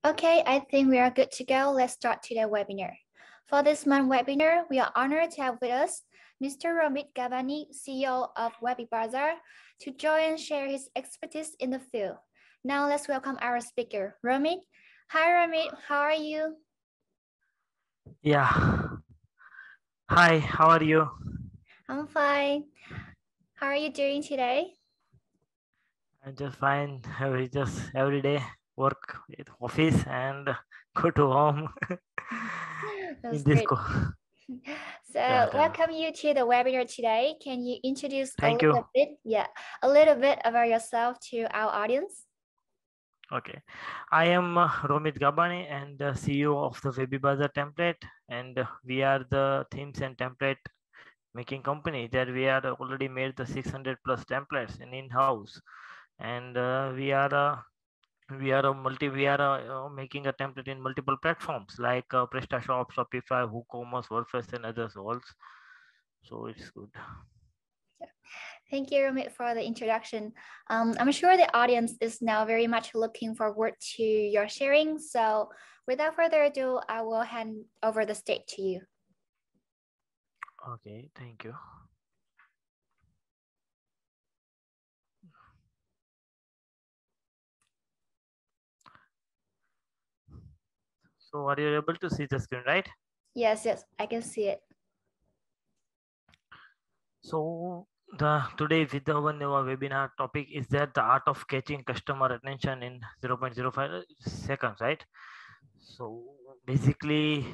Okay, I think we are good to go. Let's start today's webinar. For this month's webinar, we are honored to have with us Mr. Romit Gavani, CEO of WebbyBazaar, to join and share his expertise in the field. Now let's welcome our speaker, Romit. Hi, Romit. How are you? Yeah. Hi, how are you? I'm fine. How are you doing today? I'm just fine. We just every day work at office and go to home in That's this great. co. Yeah, So tell me. welcome you to the webinar today. Can you introduce a Thank you. little bit, a little bit about yourself to our audience? Okay. I am Romit Gabani and the CEO of the WebbyBazaar template, and we are the themes and template making company that we are already made the 600 plus templates in-house, and we are making a template in multiple platforms like PrestaShop, Shopify, WooCommerce, WordPress, and others also. So it's good. Thank you, Romit, for the introduction. I'm sure the audience is now very much looking forward to your sharing. So without further ado, I will hand over the stage to you. Okay, thank you. So are you able to see the screen, right? Yes, I can see it. So the today with our new webinar topic is that the art of catching customer attention in 0.05 seconds, right? So basically,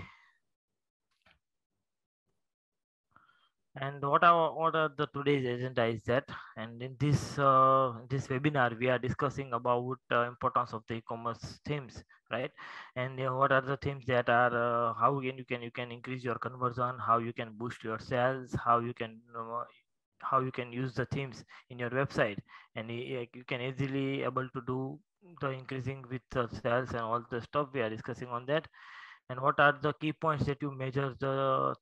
and what are the today's agenda is that, and in this webinar we are discussing about importance of the e-commerce themes, right? And what are the themes that are how you can increase your conversion, how you can boost your sales, how you can use the themes in your website, and you can easily able to do the increasing with sales and all the stuff we are discussing on that. And what are the key points that you measure the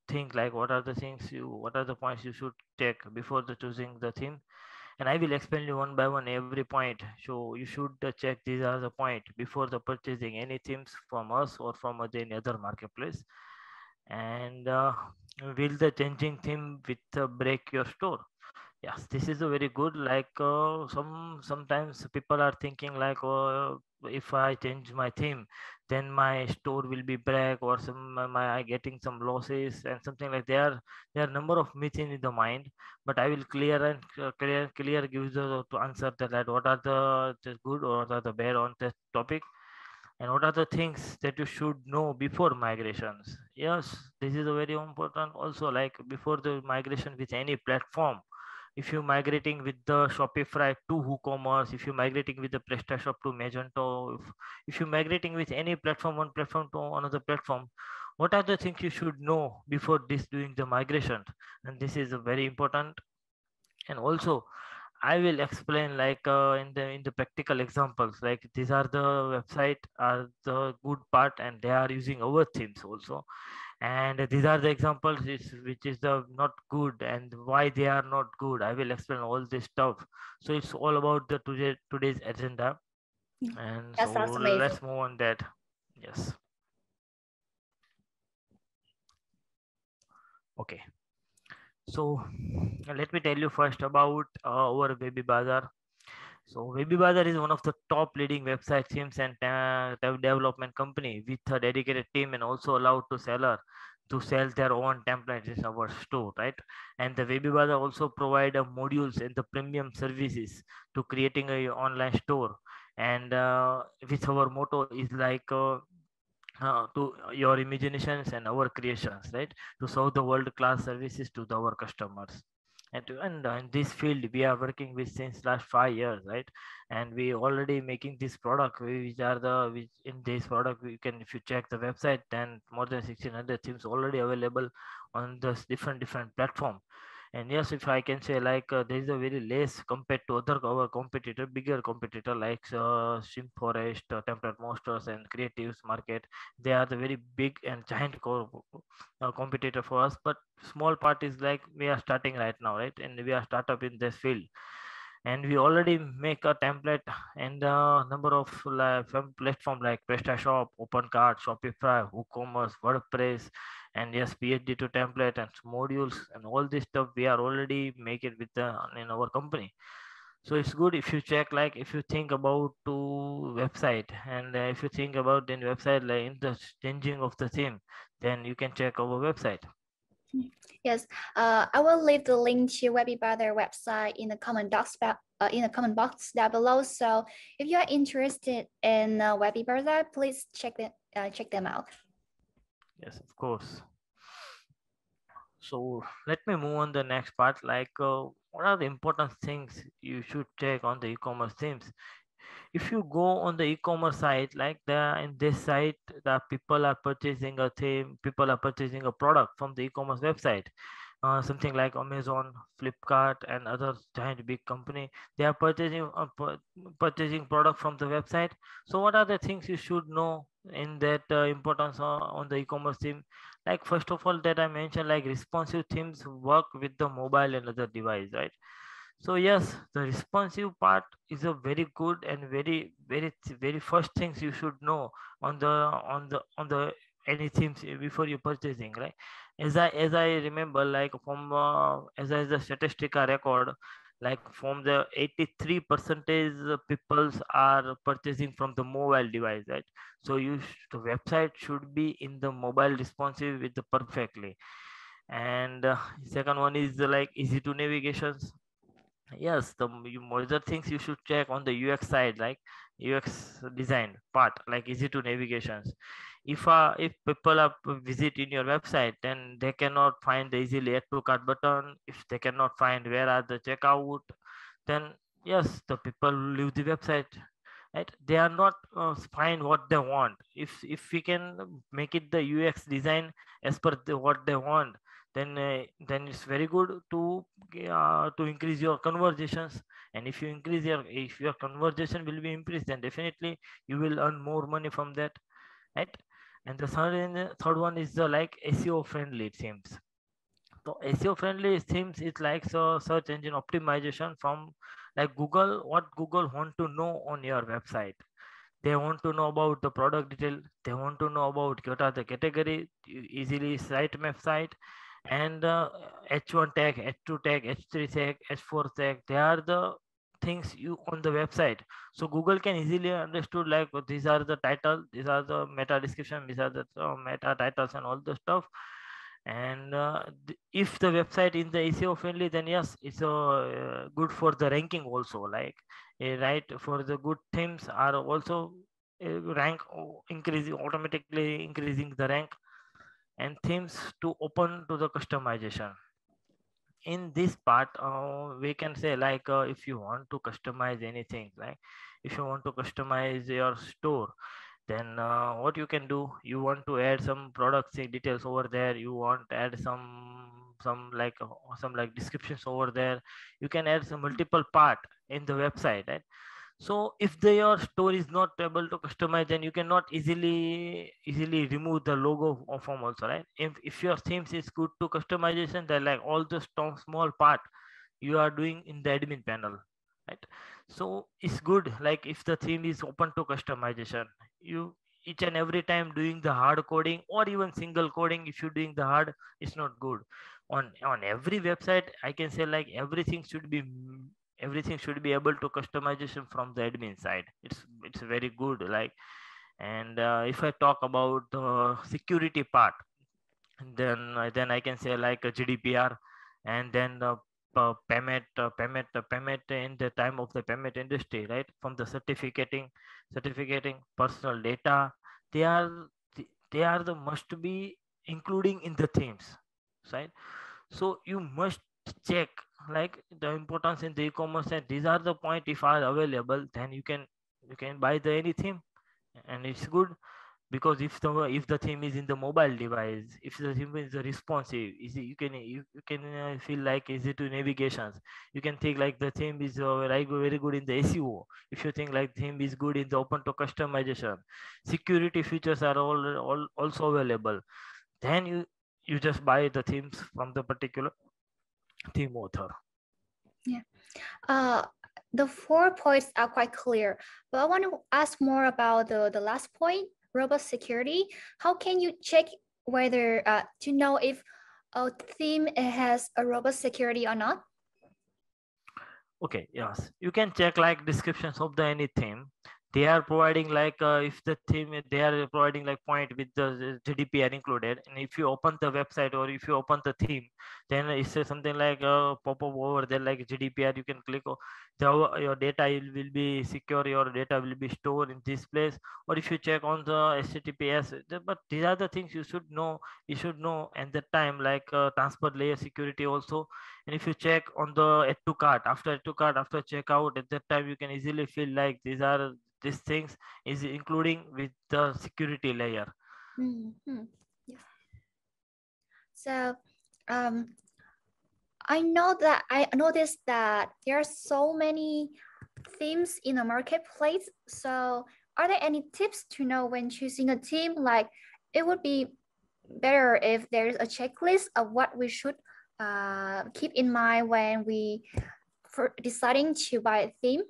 thing, like what are the points you should take before the choosing the theme. And I will explain you one by one every point, so you should check these are the point before the purchasing any themes from us or from any other marketplace. And will the changing theme with break your store. Yes, this is a very good, like sometimes people are thinking like, if I change my theme, then my store will be break, or my I getting some losses and something like there are number of myths in the mind. But I will clear gives to answer that what are the good or what are the bad on this topic, and what are the things that you should know before migrations. Yes, this is a very important also, like before the migration with any platform. If you're migrating with the Shopify to WooCommerce, if you're migrating with the PrestaShop to Magento, if you're migrating with any platform, one platform to another platform, what are the things you should know before this doing the migration? And this is a very important. And also I will explain like in the practical examples, like these are the website are the good part and they are using our themes also, and these are the examples which is the not good and why they are not good. I will explain all this stuff. So it's all about the today's agenda, and That so sounds amazing. let's move on that. Yes. Okay. So let me tell you first about our WebbyBazaar. So WebbyBazaar is one of the top leading website themes and development company with a dedicated team, and also allowed to seller to sell their own templates in our store, right? And the WebbyBazaar also provide modules and the premium services to creating a online store. And with our motto is like to your imaginations and our creations, right? To serve the world class services to our customers. And in this field we are working with since last 5 years, right? And we already making this product which are the which in this product we can, if you check the website, then more than 1600 themes already available on the different platform. And yes, if I can say, like there is a very less compared to other our competitor, bigger competitor like SimForest, Template Monsters, and Creatives Market. They are the very big and giant competitor for us. But small part is like we are starting right now, right? And we are startup in this field. and we already make a template and a number of platform like PrestaShop, OpenCart, Shopify, WooCommerce, WordPress, and yes, PhD to template and modules and all this stuff we are already make it with in our company. So it's good if you check, like if you think about to website, and if you think about the website like in the changing of the theme, then you can check our website. Yes, I will leave the link to WebbyBrother website in the comment box down below. So if you are interested in WebbyBrother, please check them out. Yes, of course. So let me move on the next part. Like, what are the important things you should check on the e-commerce themes? If you go on the e-commerce site, like in this site, the people are purchasing a theme, people are purchasing a product from the e-commerce website. Something like Amazon, Flipkart, and other giant big company, they are purchasing product from the website. So what are the things you should know in that importance on the e-commerce theme? Like first of all, that I mentioned, like responsive themes work with the mobile and other device, right? So yes, the responsive part is a very good and very first things you should know on the any themes before you purchasing, right? As I remember, like from as the statistica record, like from the 83 percentage peoples are purchasing from the mobile device, right? So the website should be in the mobile responsive with the perfectly. And second one is like easy to navigations. Yes, the major things you should check on the UX side, like UX design part, like easy to navigations. If people are visit in your website, then they cannot find the easily add to cart button. If they cannot find where are the checkout, then yes, the people leave the website, right? They are not find what they want. If we can make it the UX design as per what they want, then it's very good to increase your conversations. And if your conversation will be increased, then definitely you will earn more money from that, right? And the third one is the like SEO friendly, it seems. So SEO friendly themes is like so search engine optimization from like Google. What Google want to know on your website? They want to know about the product detail. They want to know about what are the category, easily site map site, and H1 tag, H2 tag, H3 tag, H4 tag. They are the things you on the website. So Google can easily understood like these are the title, these are the meta description, these are the meta titles and all the stuff. And if the website in the SEO friendly, then yes, it's good for the ranking also. Like right, for the good themes are also rank increasing, automatically increasing the rank, and themes to open to the customization. In this part, we can say like if you want to customize anything, like if you want to customize your store, then what you can do, you want to add some product details over there, you want to add some like descriptions over there, you can add some multiple part in the website, right? So if your store is not able to customize, then you cannot easily remove the logo from also, right? If your themes is good to customization, then like all the small part you are doing in the admin panel, right? So it's good, like if the theme is open to customization, you each and every time doing the hard coding or even single coding, if you're doing the hard, it's not good. On every website, I can say like everything should be able to customization from the admin side. It's very good, like. And if I talk about the security part, then I can say like a GDPR, and then the payment in the time of the payment industry, right? From the certificating personal data, they are they are the must be including in the themes, right? So you must check like the importance in the e-commerce, and these are the point if are available, then you can buy the any theme. And it's good because if the theme is in the mobile device, if the theme is responsive, you can feel like easy to navigations, you can think like the theme is like very good in the SEO. If you think like theme is good in the open to customization, security features are all also available, then you just buy the themes from the particular theme author. Yeah. The 4 points are quite clear, but I want to ask more about the last point, robust security. How can you check whether to know if a theme has a robust security or not? Okay, yes, you can check like descriptions of the any theme. They are providing like if the theme they are providing like point with the GDPR included, and if you open the website or if you open the theme, then it says something like pop up over there like GDPR. You can click your data will be secure, your data will be stored in this place. Or if you check on the HTTPS, but these are the things you should know. You should know at the time like transport layer security also. And if you check on the add to cart, after checkout, at that time you can easily feel like these things is including with the security layer. Mm-hmm. Yes. So I noticed that there are so many themes in the marketplace. So are there any tips to know when choosing a theme? Like it would be better if there's a checklist of what we should keep in mind when we for deciding to buy a theme.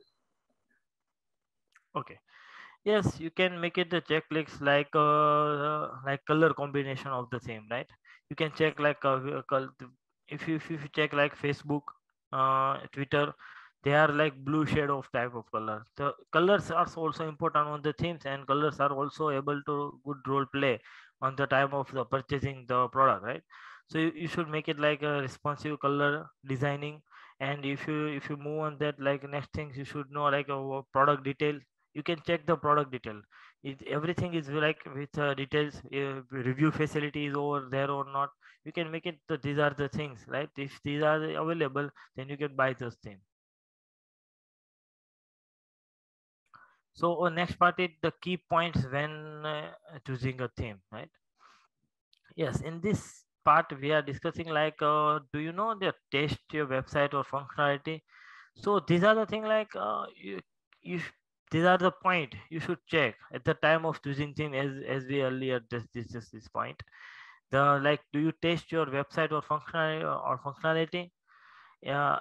Okay, yes, you can make it the checklist like color combination of the theme, right? You can check like if you check like Facebook, Twitter, they are like blue shade of type of color. The colors are also important on the themes, and colors are also able to good role play on the time of the purchasing the product, right? So you should make it like a responsive color designing. And if you move on that, like next things you should know like a product detail. You can check the product detail. Everything is like with details, review facility is over there or not. You can make it these are the things, right? If these are available, then you can buy those things. So next part is the key points when choosing a theme, right? Yes, in this part we are discussing like do you know the test your website or functionality. So these are the thing like these are the point you should check at the time of choosing theme, as we earlier this point. The like, do you test your website or functionality? Yeah,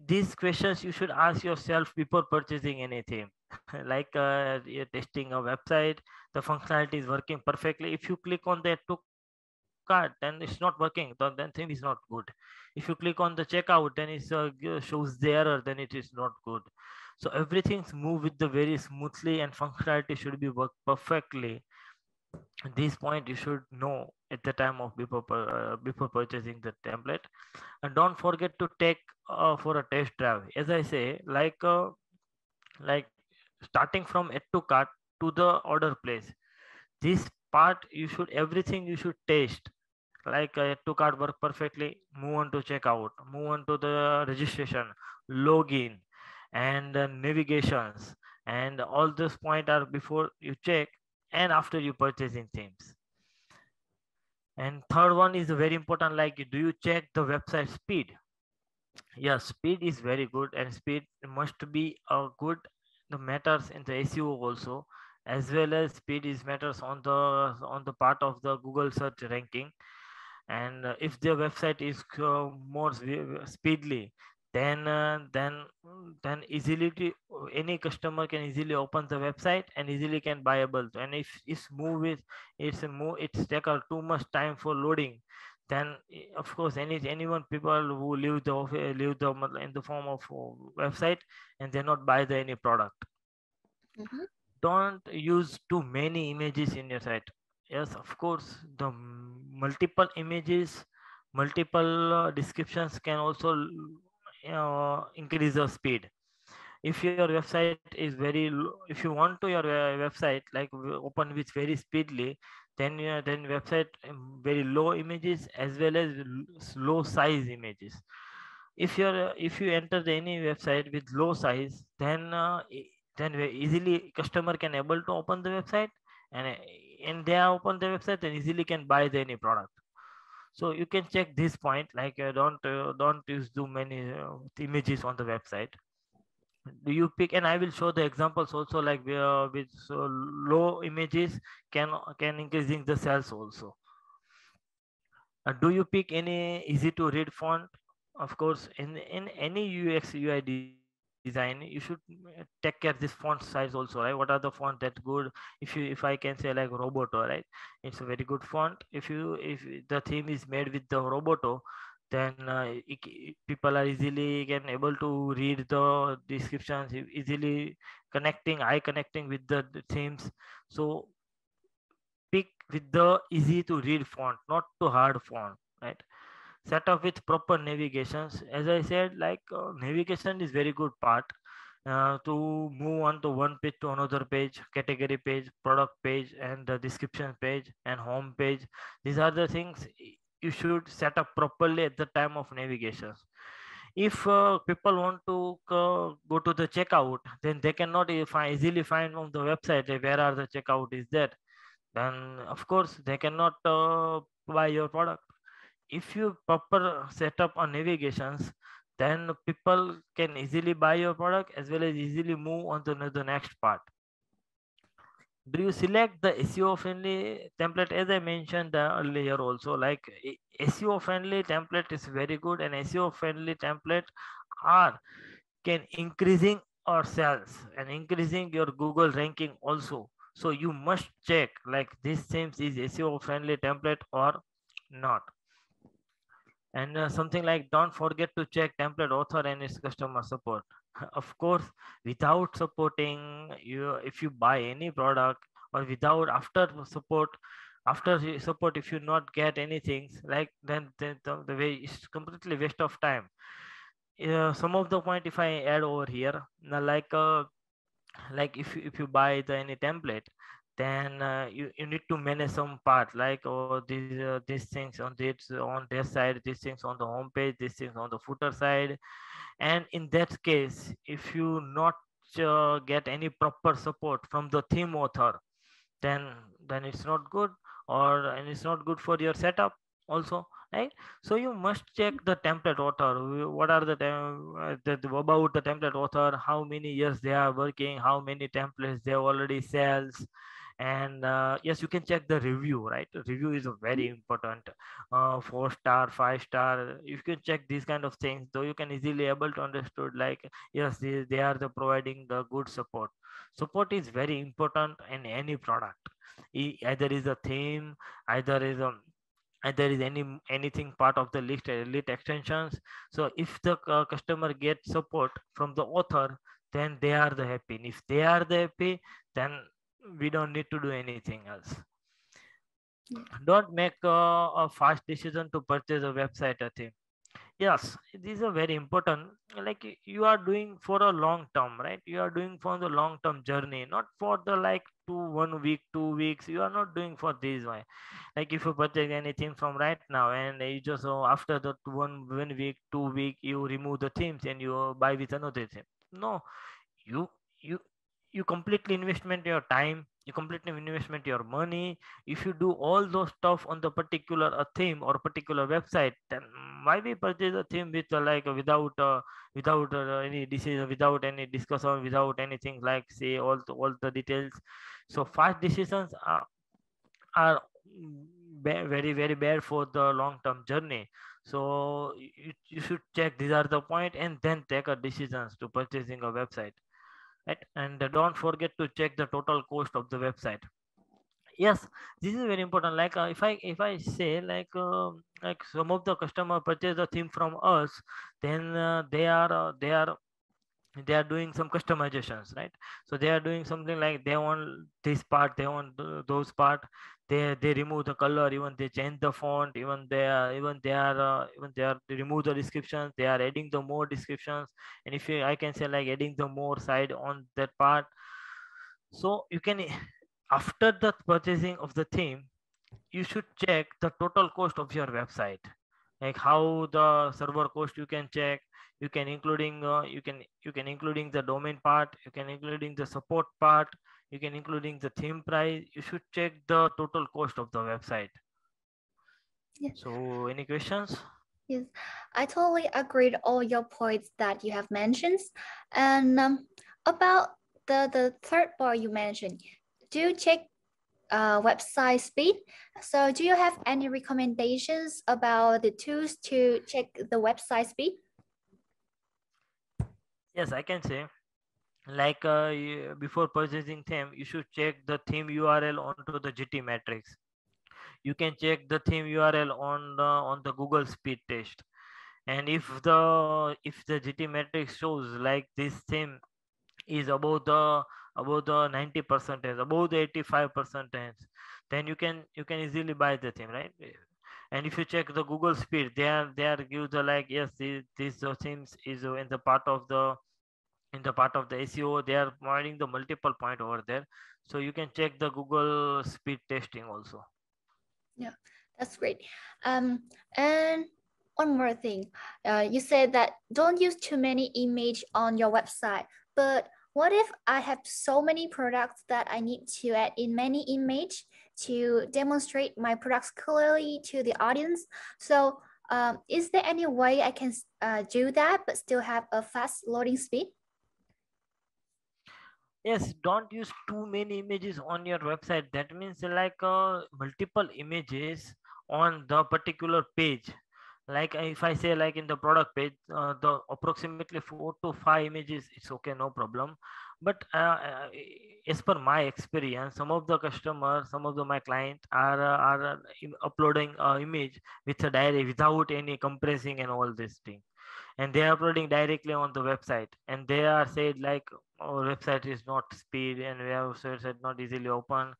these questions you should ask yourself before purchasing anything. Like you're testing a website, the functionality is working perfectly. If you click on the to cart, then it's not working, then thing is not good. If you click on the checkout, then it shows the error, then it is not good. So everything's move with the very smoothly, and functionality should be work perfectly. This point you should know at the time of before purchasing the template. And don't forget to take for a test drive, as I say, like starting from add to cart to the order place. This part you should everything you should test. Like add to cart work perfectly, move on to checkout, move on to the registration, login, and navigations, and all those points are before you check and after you purchasing themes. And third one is very important, like do you check the website speed? Yeah, speed is very good, and speed must be a good the matters in the SEO also, as well as speed is matters on the part of the Google search ranking. And if the website is more speedily, then easily any customer can easily open the website and easily can buyable. And if it's take too much time for loading, then of course anyone people who in the form of website, and they not buy the any product. Mm-hmm. Don't use too many images in your site. Yes, of course, the multiple images, multiple descriptions can also increase the speed. If your website is if you want to your website like open with very speedily, then website very low images as well as low size images. If you enter any website with low size, then easily customer can able to open the website, and they are open the website and easily can buy the any product. So you can check this point, like don't use too many images on the website. Do you pick, and I will show the examples also, like with low images can increasing the sales also. Do you pick any easy to read font? Of course, in any UX UI design, design, you should take care this font size also, right? What are the font that good? If I can say like Roboto, right? It's a very good font. If the theme is made with the Roboto, then people are easily can able to read the descriptions, easily connecting with the themes. So pick with the easy to read font, not too hard font, right? Set up with proper navigations. As I said, like navigation is very good part to move on to one page to another page, category page, product page, and the description page and home page. These are the things you should set up properly at the time of navigation. If people want to go to the checkout, then they cannot easily find on the website where are the checkout is there. Then of course they cannot buy your product. If you proper set up on navigations, then people can easily buy your product as well as easily move on to the next part. Do you select the SEO friendly template? As I mentioned earlier also, like SEO friendly template is very good, and SEO friendly template are can increasing our sales and increasing your Google ranking also. So you must check like this seems is SEO friendly template or not. And something like don't forget to check template author and its customer support. Of course, without supporting you, if you buy any product, or without after support, if you not get anything, like then the way is completely waste of time. Some of the point if I add over here, now like if you buy any template, then you need to manage some part like these things on their side, these things on the home page, these things on the footer side. And in that case, if you not get any proper support from the theme author, then it's not good, and it's not good for your setup also, right? So you must check the template author. What are about the template author, how many years they are working, how many templates they already sells. And yes, you can check the review, right? Review is a very important, 4 star, 5 star. You can check these kind of things, though you can easily able to understood like yes, they are the providing the good support. Support is very important in any product. Either is a theme, either is a either is anything part of the list elite extensions. So if the customer gets support from the author, then they are the happy. And if they are the happy, then we don't need to do anything else. Don't make a fast decision to purchase a website, I think. Yes, these are very important. Like you are doing for a long term, right? You are doing for the long term journey, not for the like 1 week, 2 weeks. You are not doing for this way. Like if you purchase anything from right now and you just after the 1 week, 2 week, you remove the themes and you buy with another theme. No, you you you completely investment your time, you completely investment your money. If you do all those stuff on the particular theme or particular website, then why we purchase a theme with without any decision, without any discussion, without anything like say all the details. So fast decisions are very very bad for the long term journey. So you should check these are the point and then take a decisions to purchasing a website, right? And don't forget to check the total cost of the website. Yes, this is very important. Like if I say like some of the customer purchase the theme from us, then they are doing some customizations, right? So they are doing something like they want this part, they want those part. They remove the color, even they change the font, they remove the descriptions, they are adding the more descriptions. And if I can say like adding the more side on that part. So you can after the purchasing of the theme, you should check the total cost of your website, like how the server cost you can check. You can including you can including the domain part, you can including the support part, you can including the theme price. You should check the total cost of the website. Yeah. So any questions? Yes, I totally agreed all your points that you have mentioned. And about the third part you mentioned, do you check website speed? So do you have any recommendations about the tools to check the website speed? Yes, I can say, like before purchasing theme, you should check the theme URL onto the GT Matrix. You can check the theme URL on the Google speed test. And if the GT Matrix shows like this theme is above the 90 percentage, above the 85 percentage, then you can easily buy the theme, right? And if you check the Google speed, they are give the like, yes, this themes is in the part of the SEO, they are providing the multiple point over there. So you can check the Google speed testing also. Yeah, that's great. And one more thing, you said that don't use too many image on your website, but what if I have so many products that I need to add in many image to demonstrate my products clearly to the audience? So is there any way I can do that but still have a fast loading speed? Yes, don't use too many images on your website. That means like multiple images on the particular page. Like if I say like in the product page, the approximately 4 to 5 images, it's okay, no problem. But as per my experience, some of the customers, some of my clients are uploading image with a diary without any compressing and all this thing, and they are uploading directly on the website, and they are said like our website is not speed and we have website not easily open.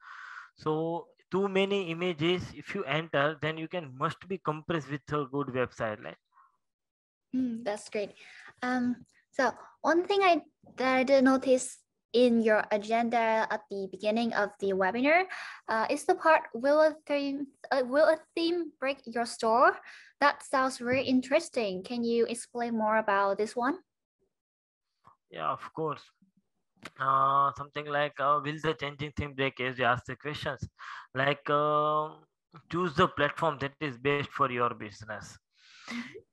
So too many images if you enter, then you can must be compressed with a good website, like. That's great. So one thing that I did notice in your agenda at the beginning of the webinar is the part, will a theme break your store? That sounds very interesting. Can you explain more about this one? Yeah, of course. Something like will the changing theme break, as you ask the questions, like choose the platform that is best for your business.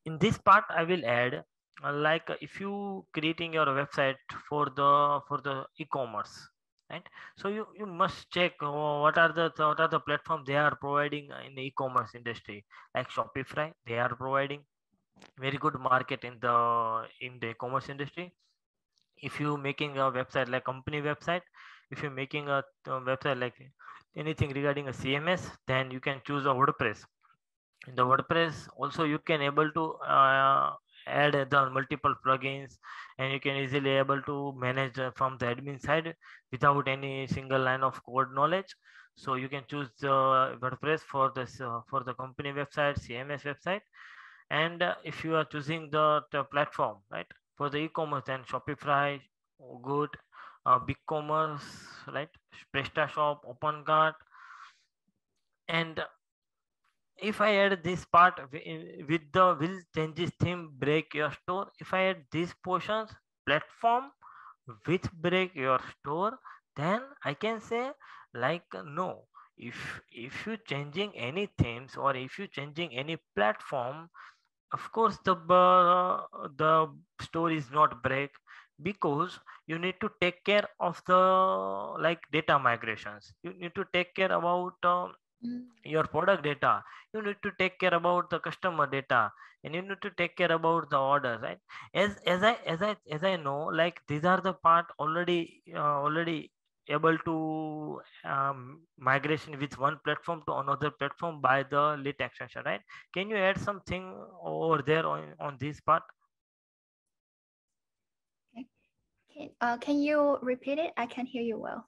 In this part I will add, like if you creating your website for the e-commerce, right? So you must check what are the platform they are providing in the e-commerce industry. Like Shopify, they are providing very good market in the e-commerce industry. If you making a website like company website, if you're making a website like anything regarding a CMS, then you can choose a WordPress. In the WordPress also you can able to add the multiple plugins, and you can easily able to manage from the admin side without any single line of code knowledge. So you can choose the WordPress for this for the company website, CMS website. And if you are choosing the platform, right, for the e-commerce, then Shopify, good, BigCommerce, right, PrestaShop, OpenCart. And if I add this part with the will changes theme break your store, if I add these portions, platform which break your store, then I can say like no. If you changing any themes or if you changing any platform, of course the store is not break, because you need to take care of the like data migrations. You need to take care about your product data. You need to take care about the customer data, and you need to take care about the orders, right? As I know, like these are the part already able to migration with one platform to another platform by the lit extension, right? Can you add something over there on this part? Okay. Can you repeat it? I can't hear you well.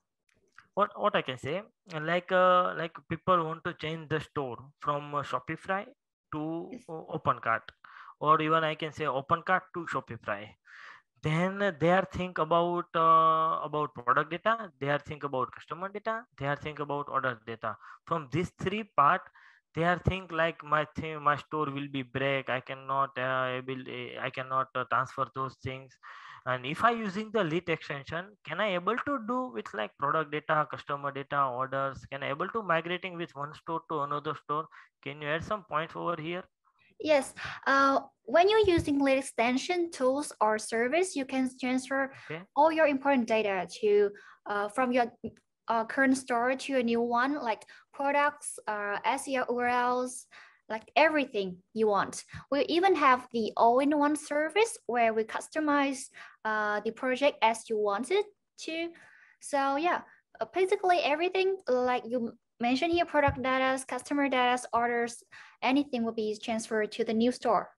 What I can say, like people want to change the store from Shopify to Yes. OpenCart, or even I can say OpenCart to Shopify. Then they are think about product data, they are think about customer data, they are think about order data. From these three part, they are think like my store will be break, I cannot transfer those things. And if I using the lit extension, can I able to do with like product data, customer data, orders, can I able to migrating with one store to another store? Can you add some points over here? Yes. When you're using lit extension tools or service, you can transfer Okay. all your important data to from your current store to a new one, like products, SEO URLs, like everything you want. We even have the all-in-one service where we customize the project as you want it to. So yeah, basically everything like you mentioned here, product data, customer data, orders, anything will be transferred to the new store.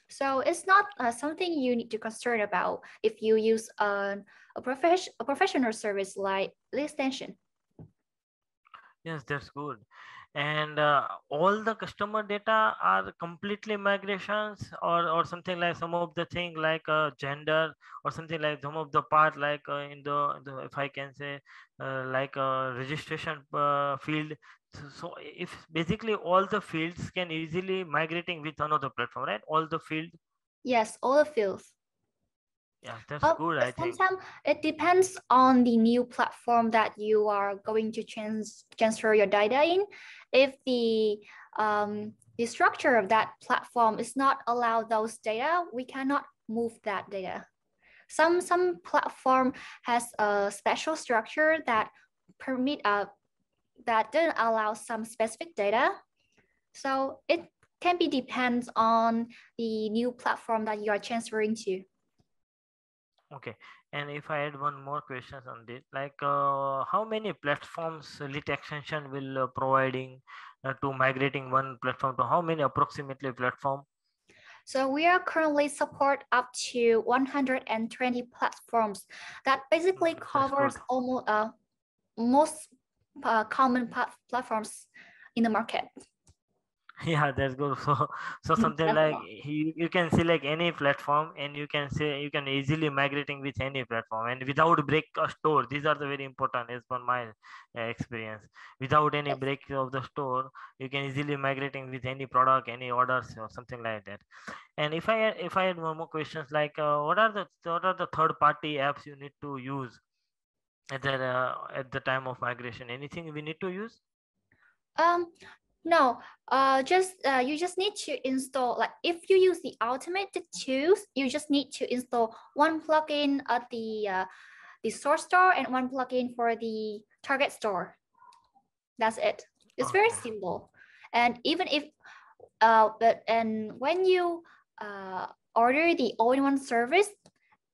So it's not something you need to concern about if you use a professional service like Extension. Yes, that's good. And all the customer data are completely migrations, or something like some of the thing like gender, or something like some of the part like in the if I can say like registration field. So if basically all the fields can easily migrating with another platform, right? All the field. Yes, all the fields. Yeah, that's good, I think. Sometimes it depends on the new platform that you are going to transfer your data in. If the structure of that platform is not allow those data, we cannot move that data. Some platform has a special structure that permit that doesn't allow some specific data. So it can be depends on the new platform that you are transferring to. Okay, and if I add one more question on this, like how many platforms Lit extension will providing to migrating one platform to how many approximately platform? So we are currently support up to 120 platforms that basically covers almost most common platforms in the market. Yeah, that's good. So something like you can select any platform, and you can say you can easily migrating with any platform and without break a store. These are the very important as per my experience. Without any break of the store, you can easily migrating with any product, any orders or something like that. And if I had one more questions, like what are the third party apps you need to use at the time of migration? Anything we need to use? No, you just need to install, like if you use the automated tools, you just need to install one plugin at the source store and one plugin for the target store. That's it. It's very simple. And even if when you order the all-in-one service,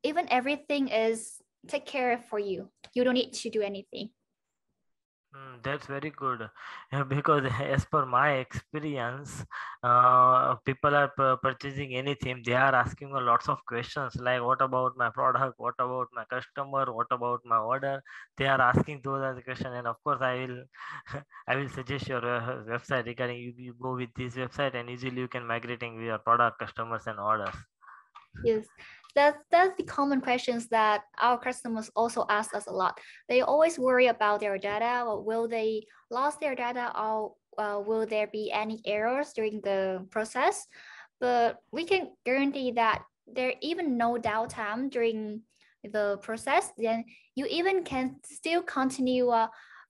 even everything is take care of for you. You don't need to do anything. That's very good. Because as per my experience, people are purchasing anything, they are asking a lots of questions like what about my product, what about my customer, what about my order. They are asking those as a question, and of course I will I will suggest your website regarding you go with this website, and easily you can migrating with your product, customers and orders. Yes, that's the common questions that our customers also ask us a lot. They always worry about their data. Or will they lose their data, or will there be any errors during the process? But we can guarantee that there even no downtime during the process. Then you even can still continue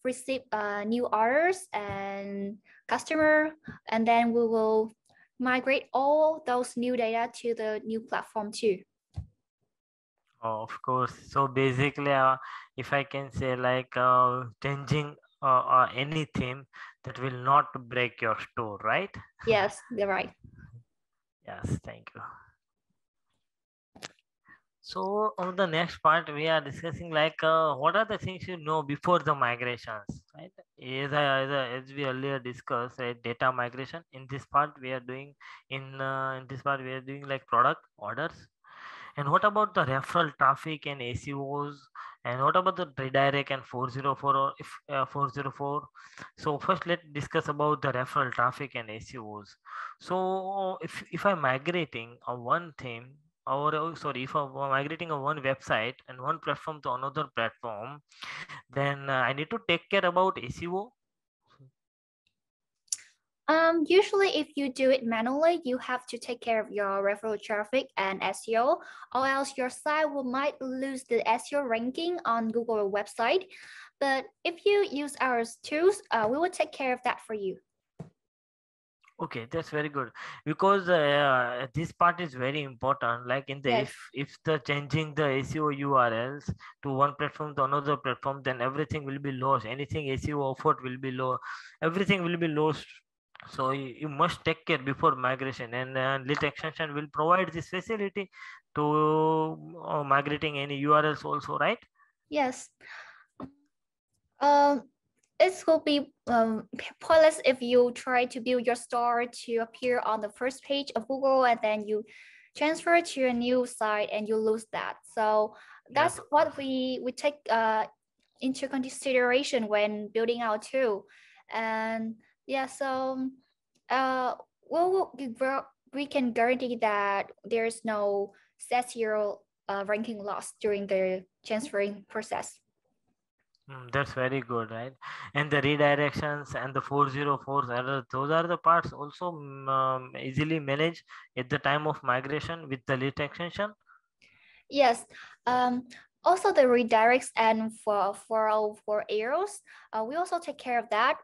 receive new orders and customer, and then we will migrate all those new data to the new platform too. Oh, of course. So basically, if I can say like changing any theme that will not break your store, right? Yes, you're right. Yes, thank you. So on the next part, we are discussing like what are the things you know before the migrations, right? As we earlier discussed, right, data migration. In this part, we are doing in this part we are doing like product orders. And what about the referral traffic and ACOs? And what about the redirect and 404 or if 404? So first let's discuss about the referral traffic and ACOs. So if I'm migrating a one theme, or sorry, if I'm migrating a one website and one platform to another platform, then I need to take care about ACO. Usually if you do it manually, you have to take care of your referral traffic and SEO, or else your site might lose the SEO ranking on Google website. But if you use our tools, we will take care of that for you. Okay, that's very good, because this part is very important. Like in the Yes. if the changing the ACO URLs to one platform to another platform, then everything will be lost. Anything ACO offered will be low. Everything will be lost So you must take care before migration, and Lit extension will provide this facility to migrating any URLs also, right? Yes. Um, it will be pointless if you try to build your store to appear on the first page of Google and then you transfer to a new site and you lose that. So Yes, that's of what course. we take into consideration when building our tool. And yeah, so uh, well, we can guarantee that there's no SEO ranking loss during the transferring process. That's very good, right? And the redirections and the 404s, those are the parts also easily managed at the time of migration with the Lit extension. Yes. Um, Also the redirects and for arrows, we also take care of that.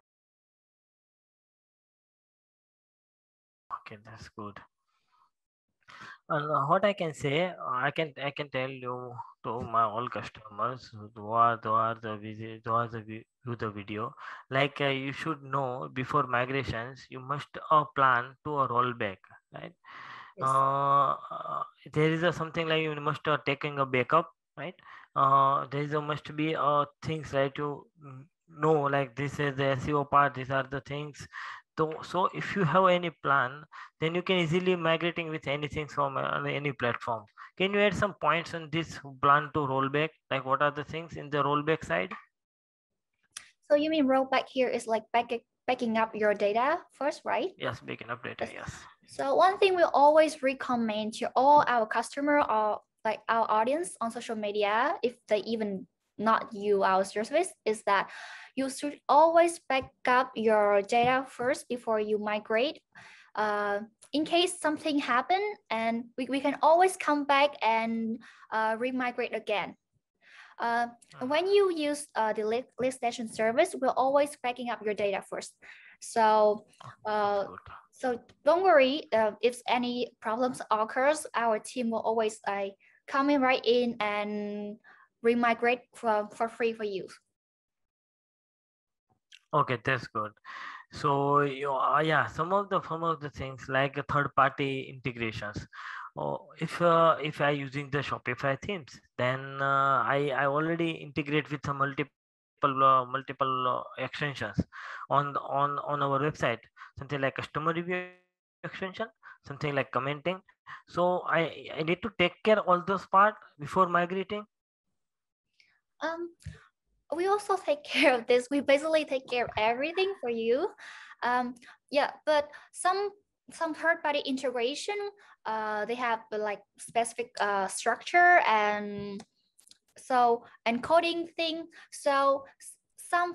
Okay, that's good. What I can say, I can tell you to my all customers who are the visit, who are the view the video, like you should know before migrations, you must plan to a rollback, right? Yes. There is a something like you must taking a backup, right? There is a must be things right to know, like this is the SEO part, these are the things. So if you have any plan, then you can easily migrating with anything from any platform. Can you add some points on this plan to rollback, like what are the things in the rollback side? So you mean rollback here is like backing up your data first, right? Yes, backing up data, Yes. yes. So one thing we always recommend to all our customer or like our audience on social media, if they even not use our service, is that you should always back up your data first before you migrate. In case something happen, and we can always come back and remigrate again. Uh, when you use the list station service, we're always backing up your data first. So, That's uh, good. so don't worry. If any problems occurs, our team will always come in right in and remigrate for free for you. Okay, that's good. So yeah, some of the things like third party integrations. If I using the Shopify themes, then I already integrate with some multiple extensions on our website. Something like customer review extension, something like commenting. So I need to take care all those part before migrating. Um, we also take care of this. We basically take care of everything for you. Um, yeah, but some third party integration, they have like specific structure and so encoding thing. So some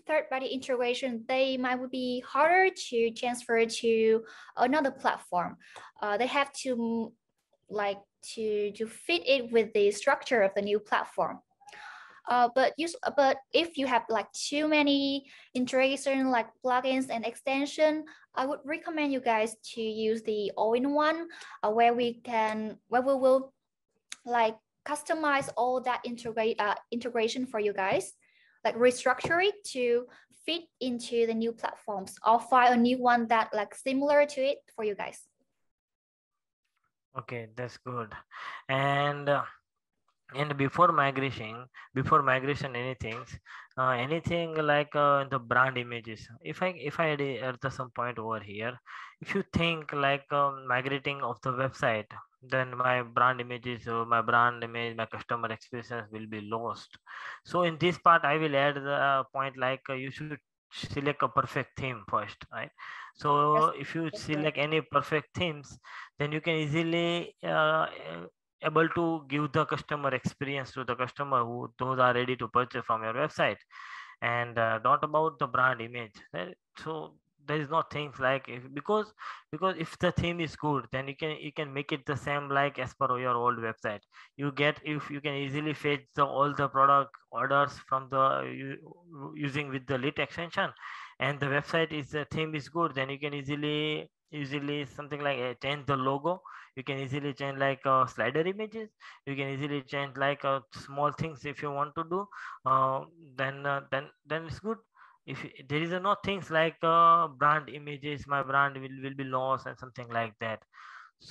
third party integration, they might be harder to transfer to another platform. They have to like to fit it with the structure of the new platform. But if you have like too many integration like plugins and extension, I would recommend you guys to use the all-in-one where we will like customize all that integration for you guys, like restructure it to fit into the new platforms or find a new one that like similar to it for you guys. Okay, that's good. And before migration anything like the brand images, if I at the some point over here, if you think like migrating of the website, then my brand images, my brand image, my customer experience will be lost. So in this part I will add the point like you should select a perfect theme first, right? So Yes, if you that's right. select any perfect themes, then you can easily able to give the customer experience to the customer who those are ready to purchase from your website. And not about the brand image, right? So there is no things like because if the theme is good, then you can make it the same like as per your old website. If you can easily fetch all the product orders from using with the Lit extension, and the website is the theme is good, then you can easily something like change the logo. You can easily change like slider images. You can easily change like small things if you want to do. uh, then it's good. if there is no things like brand images, my brand will be lost and something like that.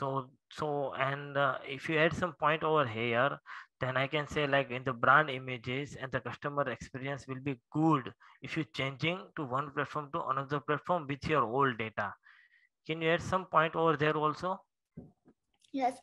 And if you add some point over here, then I can say like in the brand images and the customer experience will be good if you changing to one platform to another platform with your old data. Can you add some point over there also? Yes,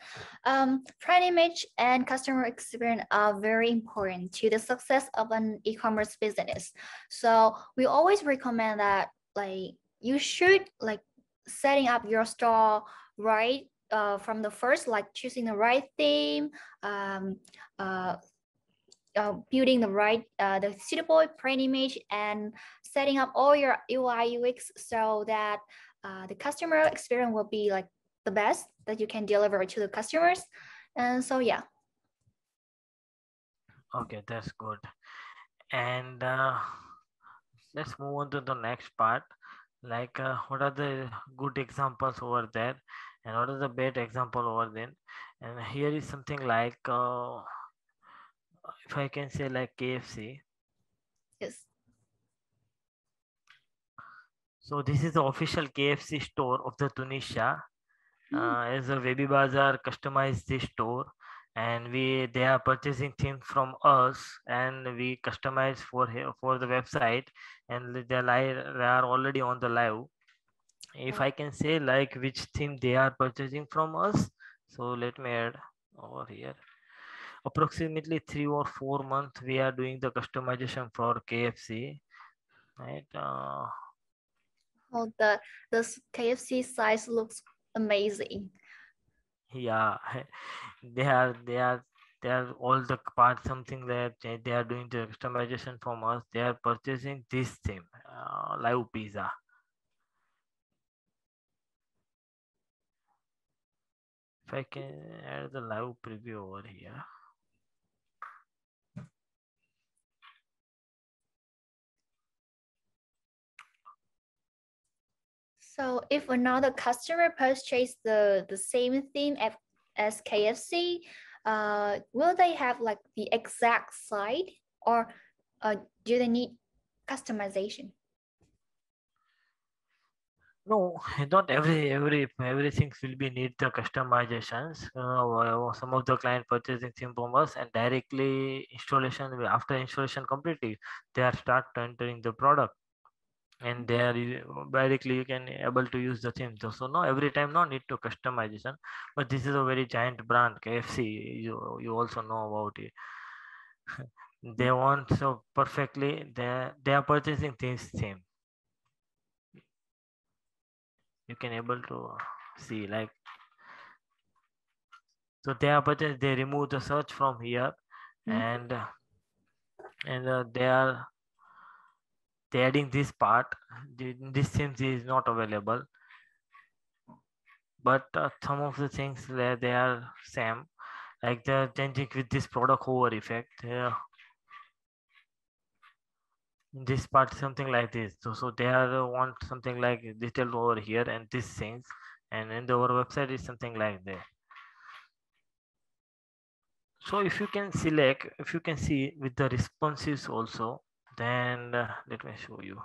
brand image and customer experience are very important to the success of an e-commerce business. So we always recommend that like you should like setting up your store right from the first, like choosing the right theme, um, uh, building the suitable brand image, and setting up all your UI UX so that the customer experience will be like the best that you can deliver to the customers. And so yeah. Okay, that's good. And let's move on to the next part. Like what are the good examples over there and what are the bad example over there? And here is something like if I can say like KFC. Yes. So this is the official KFC store of the Tunisia. As a Webby Bazaar customized this store, and they are purchasing theme from us, and we customize for the website, and they are already on the live. If I can say like which theme they are purchasing from us, so let me add over here. Approximately 3 or 4 months we are doing the customization for KFC, right? Oh, the KFC size looks amazing. Yeah, they are all the parts something that they are doing the customization from us. They are purchasing this theme, live pizza. If I can add the live preview over here. So if another customer purchase the same theme as KFC, will they have like the exact site, or do they need customization? No, not everything will be need the customizations. Some of the client purchasing theme from us and directly installation after installation completely, they are start entering the product. And there directly you can able to use the theme. So no, every time no need to customization, but this is a very giant brand KFC. You also know about it. They want so perfectly they are purchasing this theme. You can able to see like, so they are purchased, they remove the search from here. And they adding this part. This theme is not available, but some of the things there they are same, like they're changing with this product hover effect. This part something like this. So they are want something like detailed over here and this things, and in our website is something like that. So if you can select, if you can see with the responses also, then let me show you.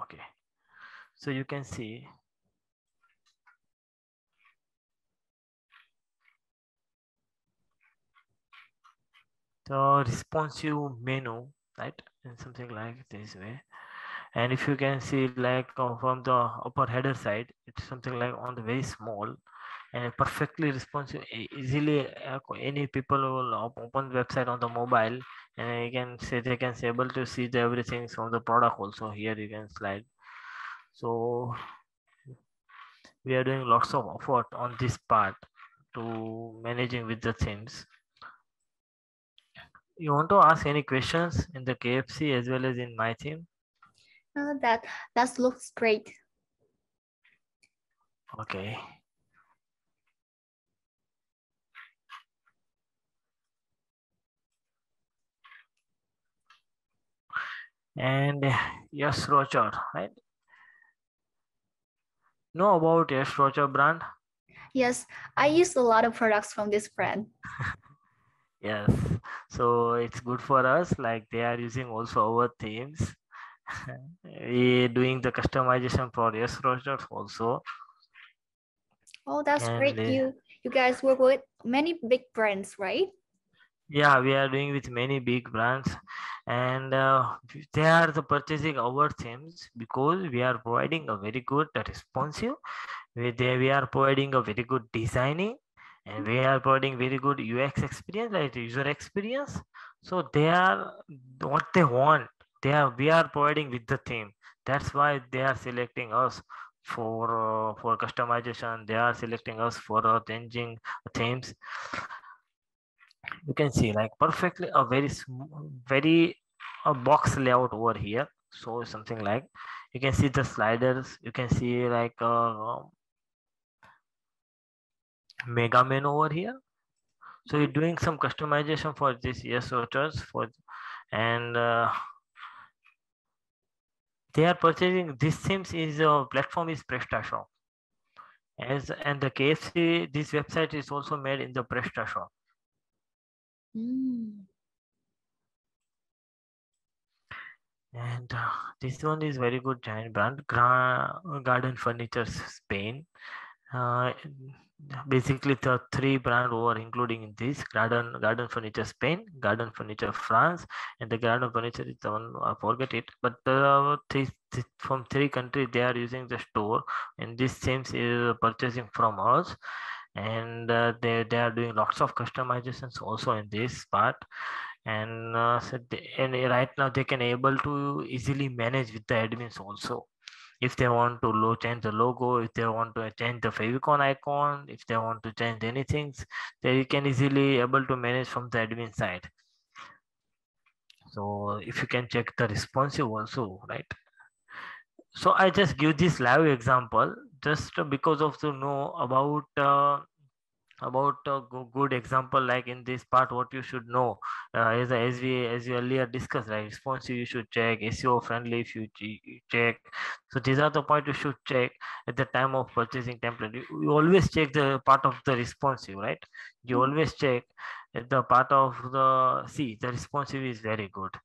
Okay, so you can see the responsive menu, right? And something like this way. And if you can see like from the upper header side, it's something like on the very small and perfectly responsive. Easily any people will open website on the mobile, and you can say they can be able to see the everything from the product also. Here you can slide. So we are doing lots of effort on this part to managing with the themes. You want to ask any questions in the KFC as well as in my theme? That looks great. Okay. And yes, Roger, right? Know about Yes Roger brand? Yes, I use a lot of products from this brand. Yes. So it's good for us, like they are using also our themes. We doing the customization for yes rosters also. Oh, that's And great. You guys work with many big brands, right? yeah, we are doing with many big brands, and they are the purchasing our themes because we are providing a very good responsive. We are providing a very good designing, and we are providing very good UX experience, like user experience. So they are what they want. We are providing with the theme. That's why they are selecting us for customization. They are selecting us for changing themes. You can see like perfectly a very a box layout over here. So something like you can see the sliders. You can see like mega menu over here. So you're doing some customization for this yes voters for, and they are purchasing this seems is a platform is PrestaShop, as and the KFC this website is also made in the PrestaShop. And this one is very good giant brand, Garden Furniture Spain. Uh, Basically the three brand over including in this Garden Furniture Spain, Garden Furniture France, and the Garden Furniture is the one I forget it, but from three countries they are using the store, and this seems is purchasing from us, and they are doing lots of customizations also in this part. And and right now they can able to easily manage with the admins also. If they want to change the logo, if they want to change the favicon icon, if they want to change anything, they can easily able to manage from the admin side. So if you can check the responsive also, right? So I just give this live example just because of to know about a good example, like in this part what you should know, as we earlier discussed, right? Responsive you should check, SEO friendly if you check. So these are the points you should check at the time of purchasing template. You always check the part of the responsive, right? You always check at the part of the responsive is very good.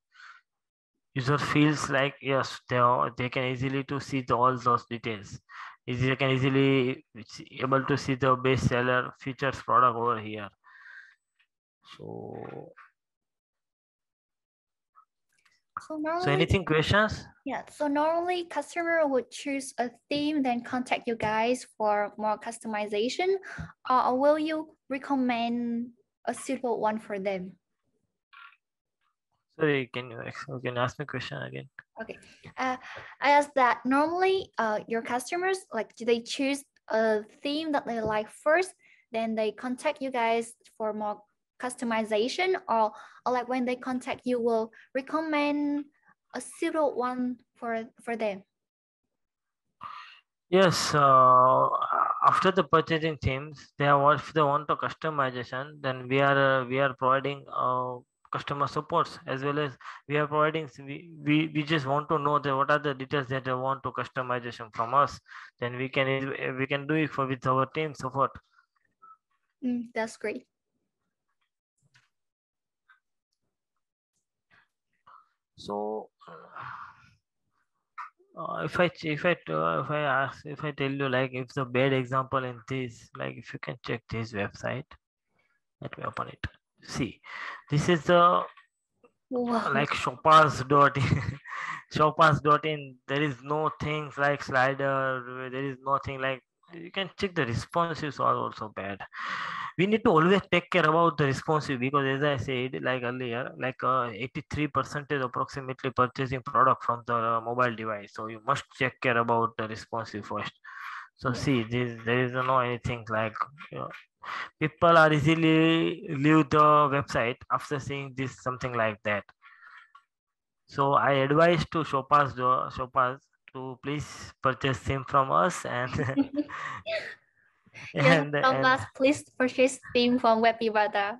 User feels like yes, they can easily to see all those details. They can easily able to see the best seller features product over here. So normally, anything questions? yeah. So normally customer would choose a theme, then contact you guys for more customization, or will you recommend a suitable one for them? Sorry, can you ask me question again? Okay. I asked that normally your customers, like, do they choose a theme that they like first, then they contact you guys for more customization, or like when they contact you will recommend a suitable one for them? Yes, after the purchasing themes, if they want a customization, then we are providing customer supports, as well as we are providing. We just want to know what are the details that they want to customization from us. Then we can do it for with our team support. That's great. So. If I tell you, like, if the bad example in this, like, if you can check this website, let me open it. See, this is the like Shopas.in. Shopas.in. There is no things like slider. There is nothing like, you can check the responses are also bad. We need to always take care about the responsive, because as I said like earlier, like 83% approximately purchasing product from the mobile device. So you must check care about the responsive first. So see, there is no anything like, you know, people are easily leave the website after seeing this something like that. So I advise to Shopas to please purchase theme from us, and Yes, and please purchase theme from Webby-Brother.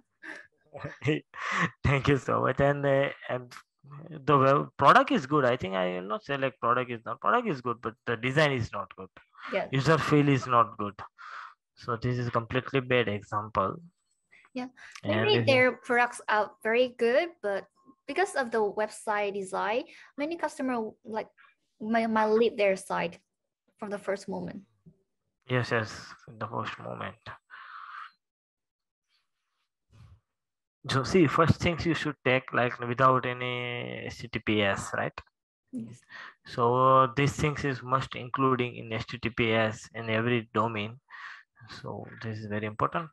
thank you so much. And the product is good. I think I will not say like product is good, but the design is not good. Yes. User feel is not good. So this is completely bad example. Yeah, And maybe if you, their products are very good, but because of the website design, many customers like might leave their site from the first moment. yes, yes, in the first moment. So see, first things you should take like without any HTTPS, right? Yes. So these things is must including in HTTPS in every domain. So this is very important.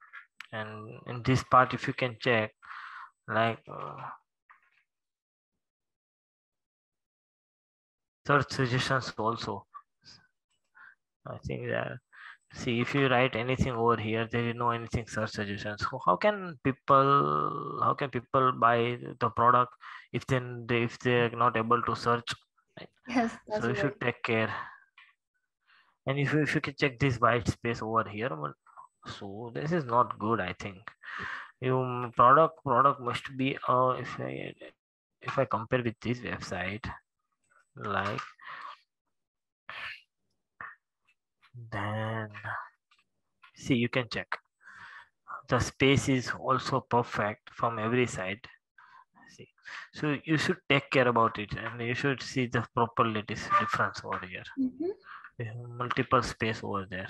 And in this part, if you can check, like search suggestions also. I think that, see, if you write anything over here, there is no anything search suggestions. So how can people buy the product if if they're not able to search, right? Yes, So that's you right. should take care. And if you can check this white space over here, so this is not good, I think. You product must be if I compare with this website, like, then see, you can check the space is also perfect from every side. See, so you should take care about it, and you should see the proper latest difference over here. Mhm. We have multiple space over there,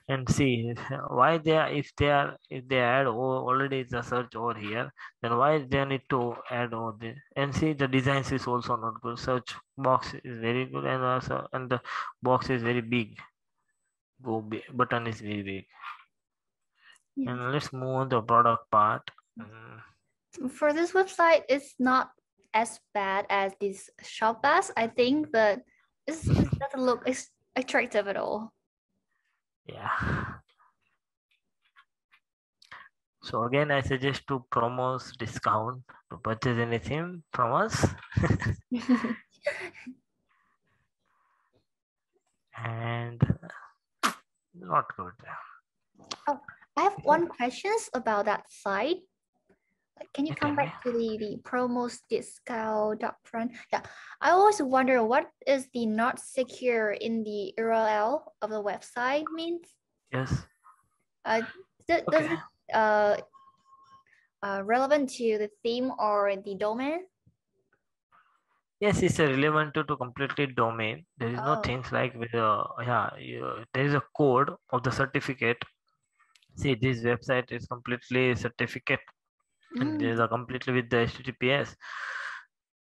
and see why they are, if they add already the search over here, then why they need to add over there. And see, the designs is also not good. Search box is very good, and also, and the box is very big. Button is very big. Yes. And let's move on the product part. For this website, it's not as bad as this Shopbass, I think, but it doesn't look attractive at all. Yeah. So again, I suggest to promos discount to purchase anything from us. And not good. Oh, I have one questions about that site. Like, can you You tell come me. back to the promos discount upfront? Yeah, I always wonder what is the not secure in the URL of the website means. Yes. Does Okay. it relevant to the theme or the domain? Yes, it's a relevant to completely domain. There is no Oh. things like with there is a code of the certificate. See, this website is completely certificate, and there is a completely with the HTTPS,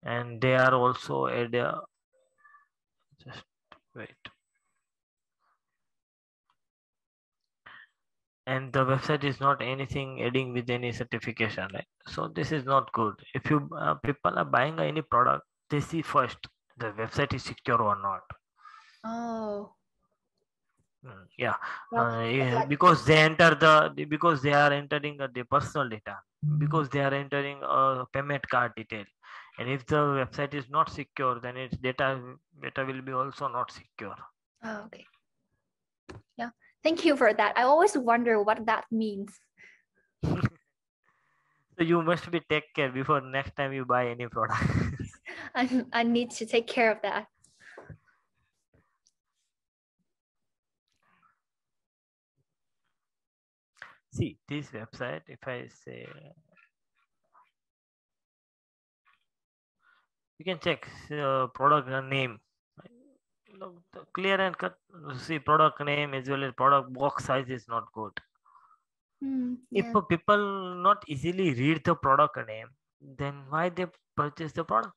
and they are also add. Just wait. And the website is not anything adding with any certification, right? So this is not good. If you people are buying any product, they see first the website is secure or not. Oh. Yeah, Well, like, because because they are entering the personal data, because they are entering a payment card detail, and if the website is not secure, then its data will be also not secure. oh, okay. Yeah. Thank you for that. I always wonder what that means. So you must be take care before next time you buy any product. I need to take care of that. See, this website, if I say, you can check product name. The clear and cut. See, product name as well as product box size is not good. If Yeah. people not easily read the product name, then why they purchase the product?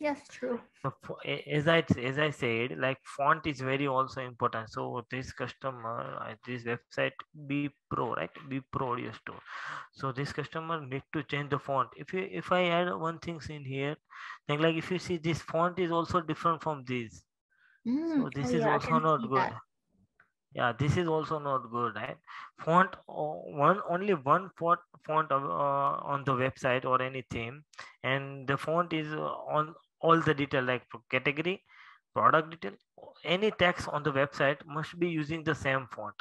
Yes, true. So as I said, like font is very also important. So this customer, this website Be Pro, right? Be Pro Audio Store. So this customer need to change the font. If I add one things in here, then like if you see this font is also different from this. So Oh this is yeah, I also can not see good. that. Yeah, this is also not good, right? Font, only one font on the website or any theme, and the font is on all the detail like category, product detail, any text on the website must be using the same font.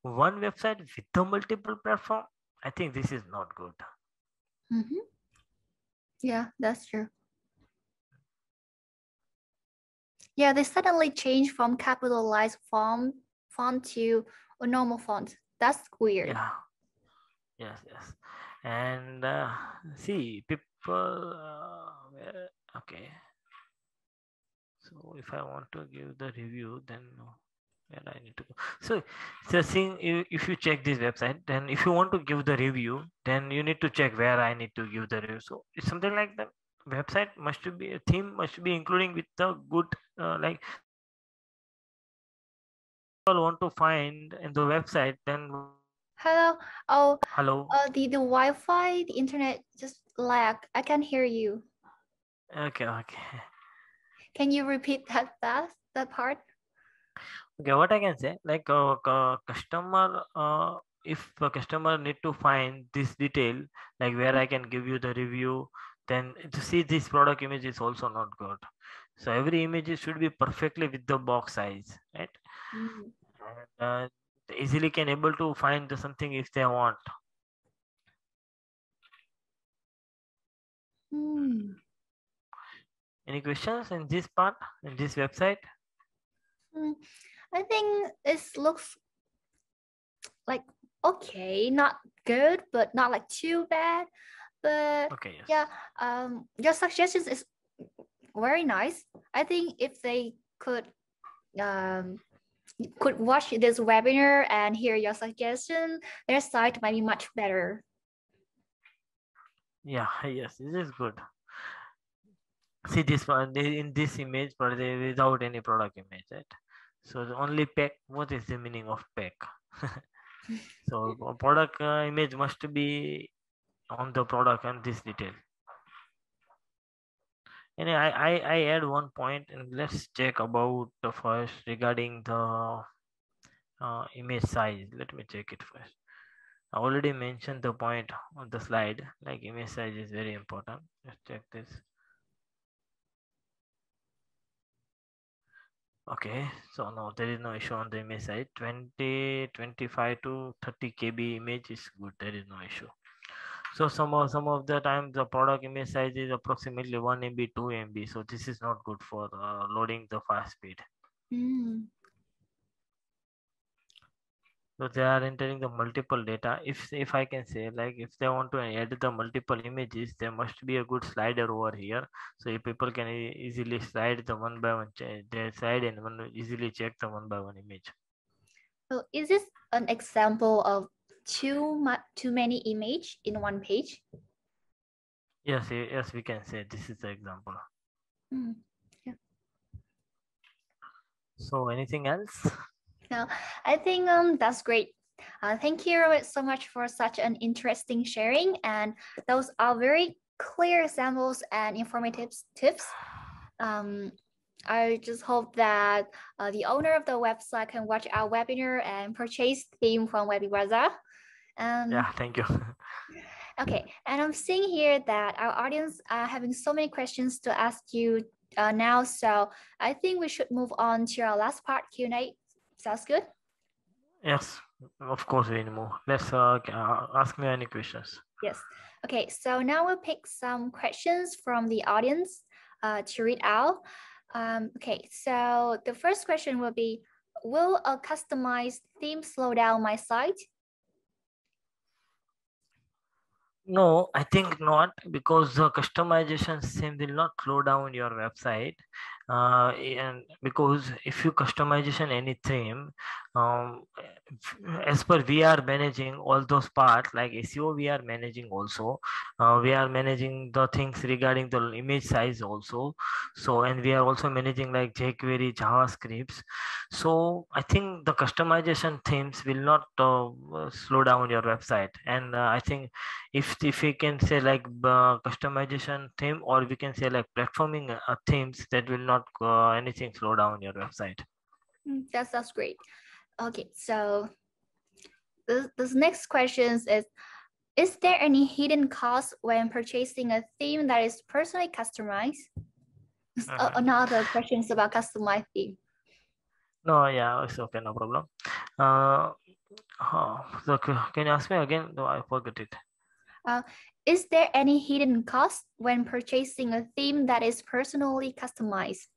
One website with the multiple platform, I think this is not good. Yeah, that's true. Yeah, they suddenly changed from capitalized font to a normal font. That's weird. Yeah, Yes. And see, people. Okay. So if I want to give the review, then where I need to go. So seeing if you check this website, then if you want to give the review, then you need to check where I need to give the review. So it's something like the website must be a theme must be including with the good like people want to find in the website. Then Hello. Oh, hello. the Wi-Fi, the internet just lag. I can't hear you. Okay. Can you repeat that part? Okay, what I can say, like customer, if a customer need to find this detail, like where I can give you the review, then to see this product image is also not good. So every image should be perfectly with the box size, right? Mm. And easily can able to find the something if they want. Hmm. Any questions in this part, in this website? I think this looks like okay, not good, but not like too bad. But Okay, yes. yeah, your suggestions is very nice. I think if they could watch this webinar and hear your suggestion, their site might be much better. Yeah, yes, this is good. See this one in this image, but without any product image, right? So the only pack. What is the meaning of pack? So a product image must be on the product and this detail. And I add one point, and let's check about the first regarding the image size. Let me check it first. I already mentioned the point on the slide, like image size is very important. Let's check this. Okay, so no, there is no issue on the image side. 20, 25 to 30 KB image is good. There is no issue. So some of the time the product image size is approximately 1 MB, 2 MB. So this is not good for loading the fast speed. Mm. So they are entering the multiple data. If I can say, like if they want to add the multiple images, there must be a good slider over here. So if people can easily slide the one by one, their side and easily check the one by one image. So is this an example of too many image in one page? Yes, we can say this is the example. Mm. Yeah. So anything else? No, I think that's great. Thank you so much for such an interesting sharing, and those are very clear examples and informative tips. I just hope that the owner of the website can watch our webinar and purchase theme from WebbyBazaar. Yeah, thank you. Okay, and I'm seeing here that our audience are having so many questions to ask you now, so I think we should move on to our last part, Q&A. Sounds good? Yes, of course, Venu. Let's ask me any questions. Yes. Okay, so now we'll pick some questions from the audience to read out. Okay, so the first question will be, will a customized theme slow down my site? No, I think not, because the customization theme will not slow down your website. And because if you customization any theme, um, as per we are managing all those parts like SEO, we are managing also. We are managing the things regarding the image size also. So and we are also managing like jQuery, JavaScripts. So I think the customization themes will not slow down your website, and I think if we can say like customization theme, or we can say like platforming themes, that will not anything slow down your website. That's great. Okay, so this next question is there any hidden cost when purchasing a theme that is personally customized? Another question is about customized theme. No, yeah, it's okay, no problem. uh, so can you ask me again? No, I forgot it. Is there any hidden cost when purchasing a theme that is personally customized?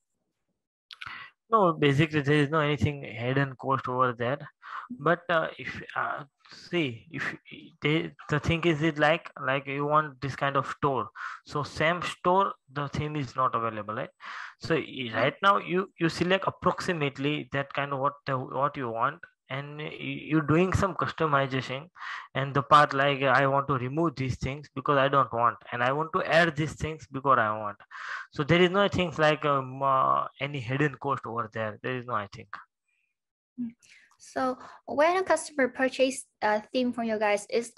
No, basically there is no anything hidden cost over there. But if see if the thing is it like you want this kind of store, so same store the theme is not available, right? So right now you select approximately that kind of what you want, and you're doing some customization, and the part like I want to remove these things because I don't want, and I want to add these things because I want. So there is no things like any hidden cost over there. There is no, I think. So when a customer purchase a theme from you guys, is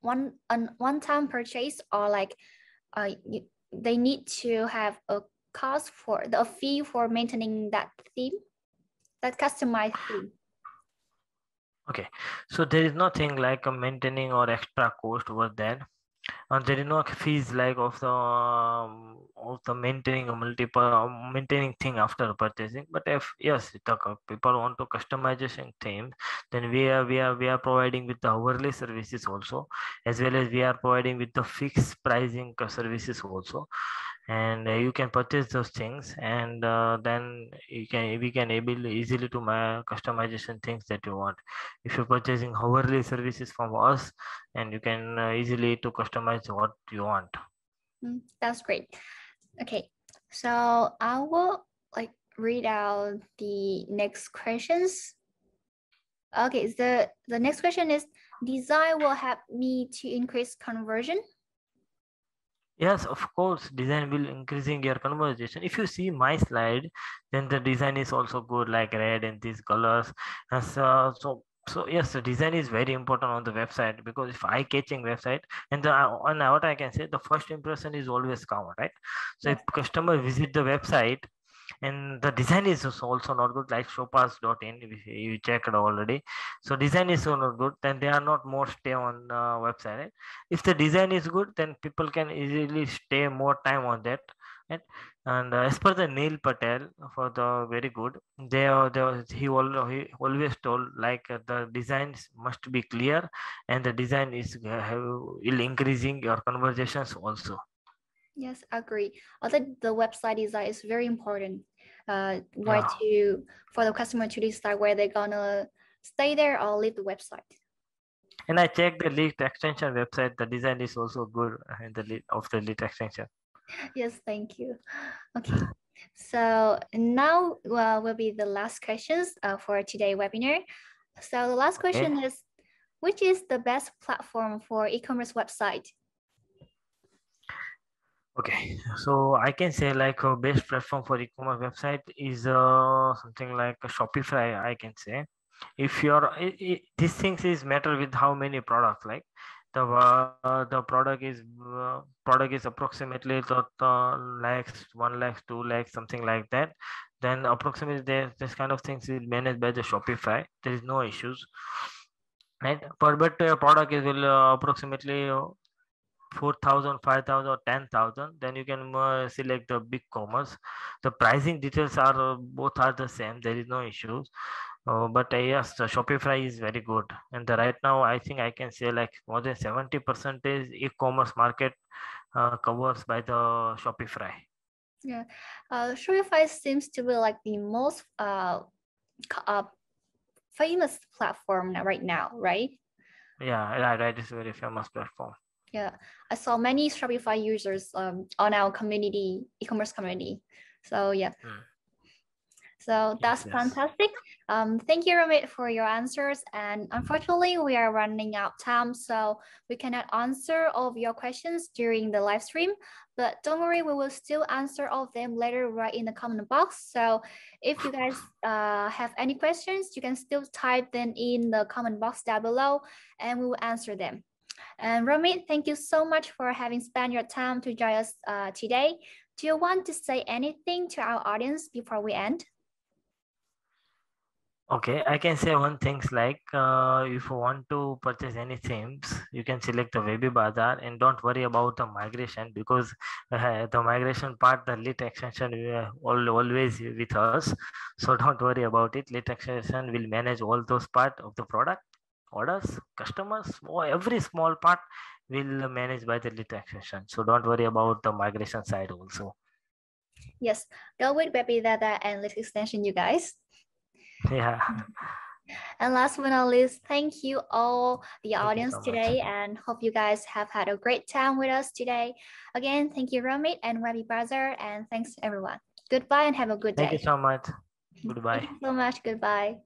one-time purchase, or like they need to have a cost for a fee for maintaining that theme, that customized theme? Okay, so there is nothing like a maintaining or extra cost over there. And there is no fees like of the maintaining a multiple maintaining thing after purchasing. But if yes, the people want to customization theme, then we are providing with the hourly services also, as well as we are providing with the fixed pricing services also. And you can purchase those things, and then we can able easily to my customization things that you want. If you're purchasing hourly services from us, and you can easily to customize what you want. That's great. Okay, so I will like read out the next questions. Okay, the next question is, design will help me to increase conversion? Yes, of course, design will increasing your conversation. If you see my slide, then the design is also good, like red and these colors. And so yes, the design is very important on the website, because if eye catching website, and what I can say, the first impression is always count, right? So Yes. if customer visit the website and the design is also not good, like showpass.in, you checked already. So design is so not good, then they are not more stay on website, right? If the design is good, then people can easily stay more time on that, right? And as per the Neil Patel, for the very good, he always told like the designs must be clear, and the design is will increasing your conversations also. Yes, agree. I think the website design is very important. Where Yeah. to for the customer to decide where they're gonna stay there or leave the website. And I checked the Lit extension website. The design is also good in the of the Lit extension. Yes, thank you. Okay, so now will be the last questions for today's webinar. So the last question Okay. is, which is the best platform for e-commerce website? Okay, so I can say like a best platform for e-commerce website is something like a Shopify. I can say, if you're these things is matter with how many products, like the product is approximately the lakhs, 1 lakh, 2 lakhs, something like that. Then approximately this kind of things is managed by the Shopify. There is no issues, right? But product is will approximately 4,000, 5,000, or 10,000, then you can select the big commerce. The pricing details are both are the same. There is no issues. But yes, the Shopify is very good. And right now, I think I can say like more than 70% e-commerce market covers by the Shopify. Yeah, Shopify seems to be like the most famous platform right now, right? Yeah, right. It's a very famous platform. Yeah, I saw many Shopify users on our community, e-commerce community. So yeah. So that's Yes, yes. fantastic. Thank you, Ramit, for your answers. And unfortunately, we are running out of time, so we cannot answer all of your questions during the live stream. But don't worry, we will still answer all of them later right in the comment box. So if you guys have any questions, you can still type them in the comment box down below, and we will answer them. And Ramit, thank you so much for having spent your time to join us today. Do you want to say anything to our audience before we end? Okay, I can say one thing's like if you want to purchase any themes, you can select the Webby Bazaar, and don't worry about the migration, because the migration part, the Lit extension always with us. So don't worry about it. Lit extension will manage all those part of the product, orders, customers, or every small part will manage by the Lit extension. So don't worry about the migration side also. Yes, go with Webby Data and List Extension, you guys. Yeah. And last but not least, thank you all the Thank you audience so much. today, and hope you guys have had a great time with us today. Again, thank you, Romit and Webby Browser, and thanks everyone. Goodbye and have a good day. Thank you so much. Goodbye. Thank you so much. Goodbye.